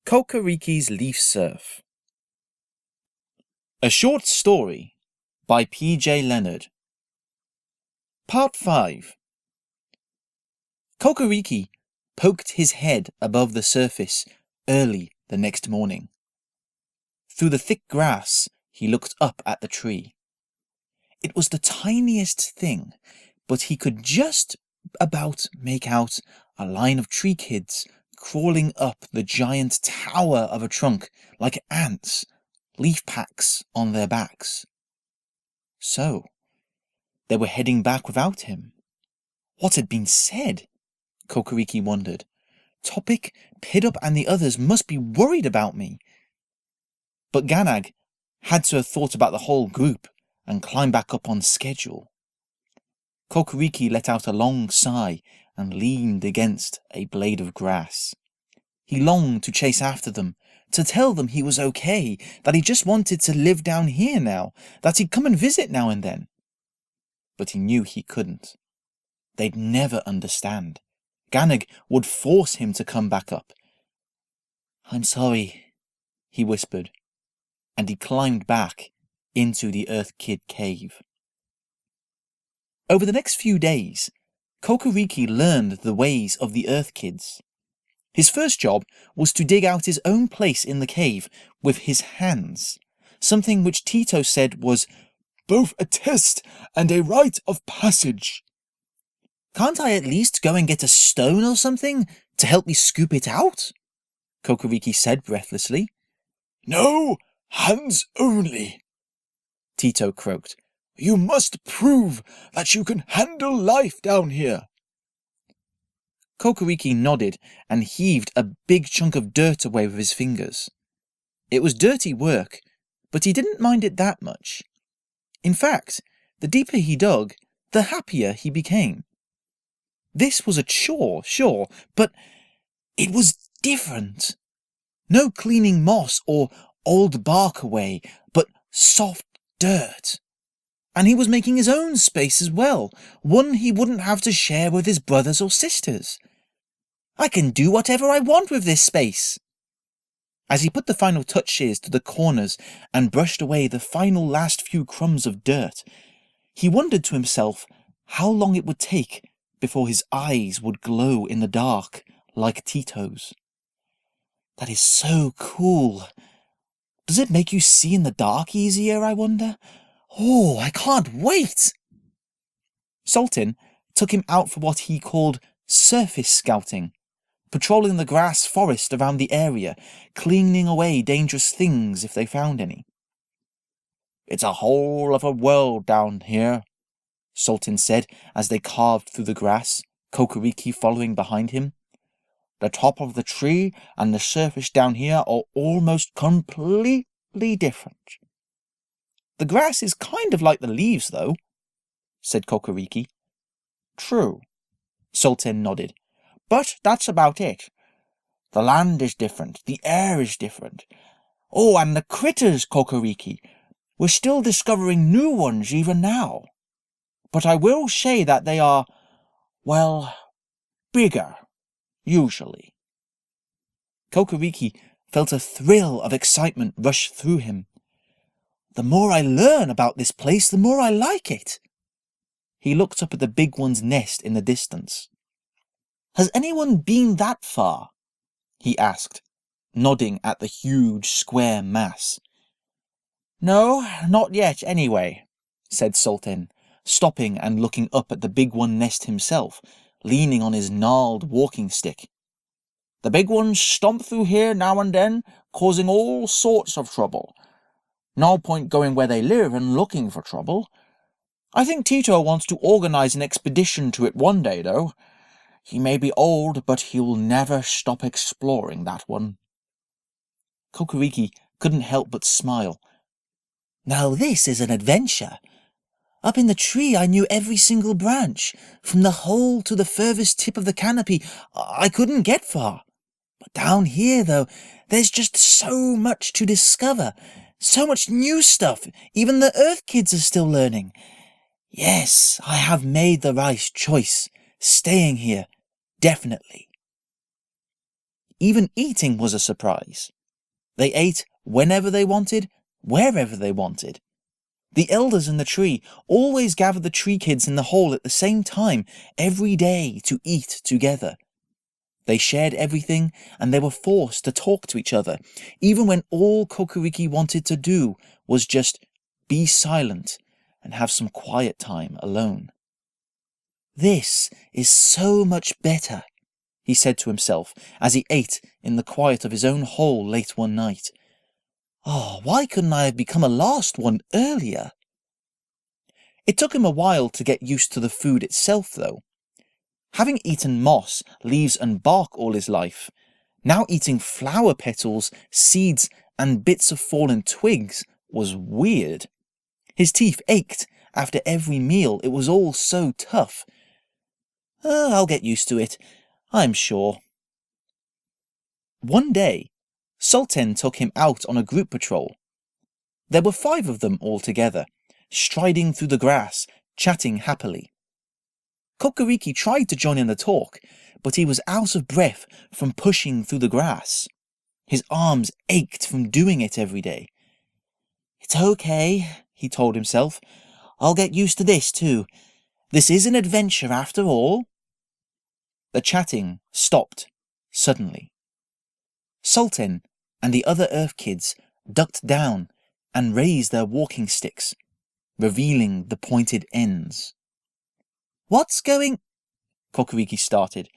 Kokkariki's Leaf Surf. A short story by PJ Leonard. Part 5. Kokkariki poked his head above the surface early the next morning. Through the thick grass, he looked up at the tree. It was the tiniest thing, but he could just about make out a line of tree kids crawling up the giant tower of a trunk like ants, leaf packs on their backs. So, they were heading back without him. What had been said? Kokkariki wondered. Topic, Pidup and the others must be worried about me. But Ganag had to have thought about the whole group and climb back up on schedule. Kokkariki let out a long sigh and leaned against a blade of grass. He longed to chase after them, to tell them he was okay, that he just wanted to live down here now, that he'd come and visit now and then. But he knew he couldn't. They'd never understand. Ganag would force him to come back up. "I'm sorry," he whispered, and he climbed back into the Earth Kid cave. Over the next few days, Kokkariki learned the ways of the Earth Kids. His first job was to dig out his own place in the cave with his hands, something which Tito said was both a test and a rite of passage. "Can't I at least go and get a stone or something to help me scoop it out?" Kokkariki said breathlessly. "No, hands only," Tito croaked. "You must prove that you can handle life down here." Kokkariki nodded and heaved a big chunk of dirt away with his fingers. It was dirty work, but he didn't mind it that much. In fact, the deeper he dug, the happier he became. This was a chore, sure, but it was different. No cleaning moss or old bark away, but soft dirt. And he was making his own space as well, one he wouldn't have to share with his brothers or sisters. "I can do whatever I want with this space." As he put the final touches to the corners and brushed away the final last few crumbs of dirt, he wondered to himself how long it would take before his eyes would glow in the dark like Tito's. "That is so cool. Does it make you see in the dark easier, I wonder? Oh, I can't wait!" Sultan took him out for what he called surface scouting, patrolling the grass forest around the area, cleaning away dangerous things if they found any. "It's a whole of a world down here," Sultan said as they carved through the grass, Kokkariki following behind him. "The top of the tree and the surface down here are almost completely different." "The grass is kind of like the leaves, though," said Kokkariki. "True," Sultan nodded. "But that's about it. The land is different, the air is different. Oh, and the critters, Kokkariki. We're still discovering new ones even now. But I will say that they are, well, bigger, usually." Kokkariki felt a thrill of excitement rush through him. "The more I learn about this place, the more I like it." He looked up at the big one's nest in the distance. "Has anyone been that far?" he asked, nodding at the huge square mass. "No, not yet anyway," said Sultan, stopping and looking up at the big one nest himself, leaning on his gnarled walking stick. "The big ones stomp through here now and then, causing all sorts of trouble. No point going where they live and looking for trouble. I think Tito wants to organize an expedition to it one day, though. He may be old, but he'll never stop exploring that one." Kokkariki couldn't help but smile. "Now this is an adventure. Up in the tree I knew every single branch. From the hole to the furthest tip of the canopy, I couldn't get far. But down here, though, there's just so much to discover. So much new stuff. Even the Earth Kids are still learning. Yes, I have made the right choice, staying here, definitely. Even eating was a surprise. They ate whenever they wanted, wherever they wanted. The elders in the tree always gathered the tree kids in the hall at the same time every day to eat together. They shared everything, and they were forced to talk to each other, even when all Kokkariki wanted to do was just be silent and have some quiet time alone. This is so much better, he said to himself as he ate in the quiet of his own hole late one night. Oh, why couldn't I have become a last one earlier? It took him a while to get used to the food itself, though. Having eaten moss, leaves and bark all his life, now eating flower petals, seeds and bits of fallen twigs was weird. His teeth ached after every meal, it was all so tough. I'll get used to it, I'm sure. One day, Sultan took him out on a group patrol. There were 5 of them all together, striding through the grass, chatting happily. Kokkariki tried to join in the talk, but he was out of breath from pushing through the grass. His arms ached from doing it every day. It's okay, he told himself. I'll get used to this too. This is an adventure after all. The chatting stopped suddenly. Sultan and the other Earth Kids ducked down and raised their walking sticks, revealing the pointed ends. What's going... Kokkariki started,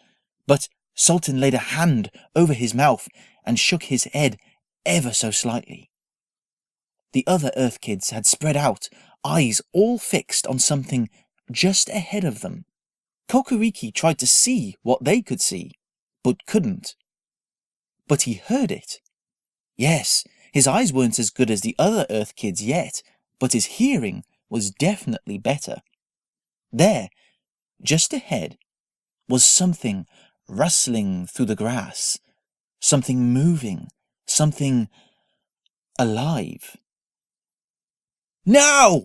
but Sultan laid a hand over his mouth and shook his head ever so slightly. The other Earth Kids had spread out, eyes all fixed on something just ahead of them. Kokkariki tried to see what they could see, but couldn't. But he heard it. Yes, his eyes weren't as good as the other Earth Kids yet, but his hearing was definitely better. There, just ahead, was something rustling through the grass, something moving, something alive. Now!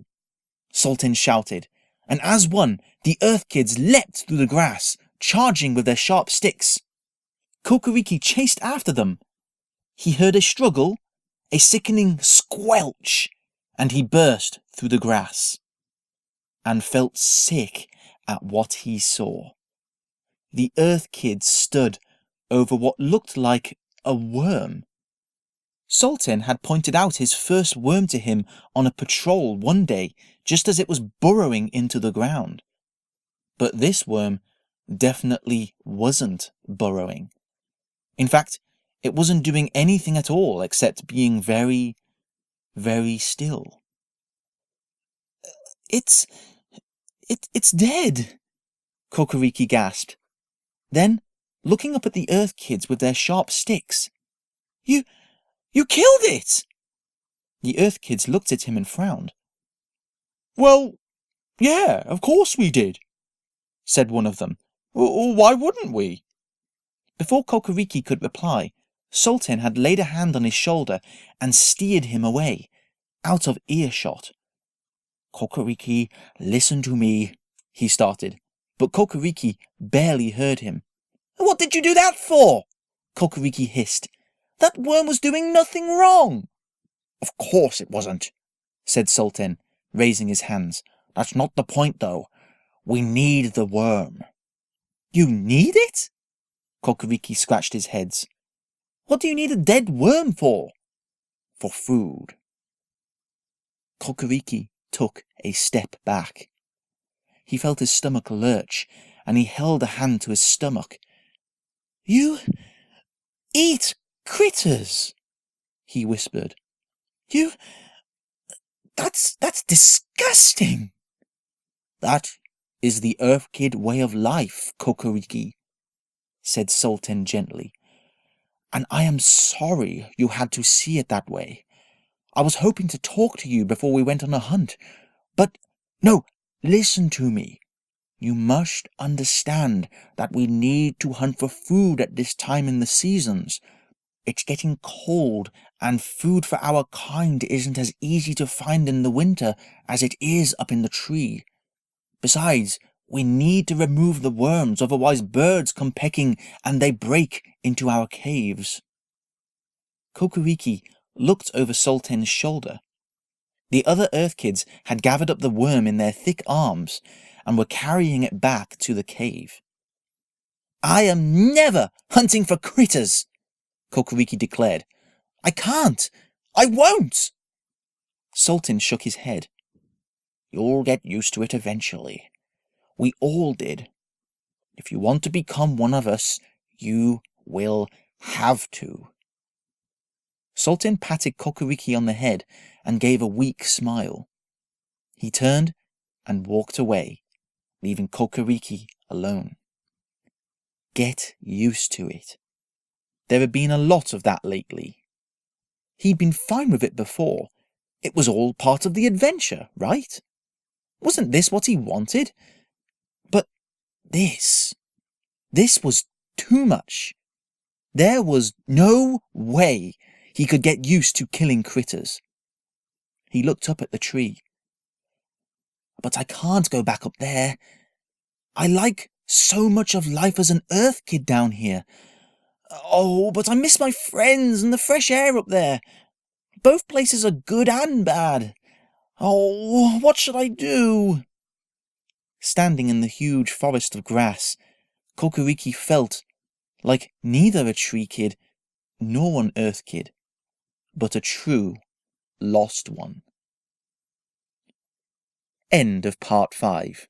Sultan shouted, and as one, the Earth Kids leapt through the grass, charging with their sharp sticks. Kokkariki chased after them. He heard a struggle, a sickening squelch, and he burst through the grass, and felt sick at what he saw. The Earth Kids stood over what looked like a worm. Sultan had pointed out his first worm to him on a patrol one day, just as it was burrowing into the ground. But this worm definitely wasn't burrowing. In fact, it wasn't doing anything at all except being very, very still. It's dead, Kokkariki gasped. Then, looking up at the Earth Kids with their sharp sticks, You killed it! The Earth Kids looked at him and frowned. Well, yeah, of course we did, said one of them. Why wouldn't we? Before Kokkariki could reply, Sultan had laid a hand on his shoulder and steered him away, out of earshot. Kokkariki, listen to me, he started, but Kokkariki barely heard him. What did you do that for? Kokkariki hissed. That worm was doing nothing wrong. Of course it wasn't, said Sultan, raising his hands. That's not the point, though. We need the worm. You need it? Kokkariki scratched his head. What do you need a dead worm for? For food. Kokkariki took a step back. He felt his stomach lurch, and he held a hand to his stomach. You eat critters, he whispered. That's disgusting. That is the Earth Kid way of life, Kokkariki, said Sultan gently. And I am sorry you had to see it that way. I was hoping to talk to you before we went on a hunt. But, no, listen to me. You must understand that we need to hunt for food at this time in the seasons. It's getting cold, and food for our kind isn't as easy to find in the winter as it is up in the tree. Besides, we need to remove the worms, otherwise birds come pecking and they break into our caves. Kokkariki looked over Sultan's shoulder. The other Earth Kids had gathered up the worm in their thick arms and were carrying it back to the cave. I am never hunting for critters, Kokkariki declared. I can't. I won't. Sultan shook his head. You'll get used to it eventually. We all did. If you want to become one of us, you will have to. Sultan patted Kokkariki on the head and gave a weak smile. He turned and walked away, leaving Kokkariki alone. Get used to it. There had been a lot of that lately. He'd been fine with it before. It was all part of the adventure, right? Wasn't this what he wanted? But this was too much. There was no way he could get used to killing critters. He looked up at the tree. But I can't go back up there. I like so much of life as an Earth Kid down here. Oh, but I miss my friends and the fresh air up there. Both places are good and bad. Oh, what should I do? Standing in the huge forest of grass, Kokkariki felt like neither a tree kid nor an Earth Kid, but a true lost one. End of part 5.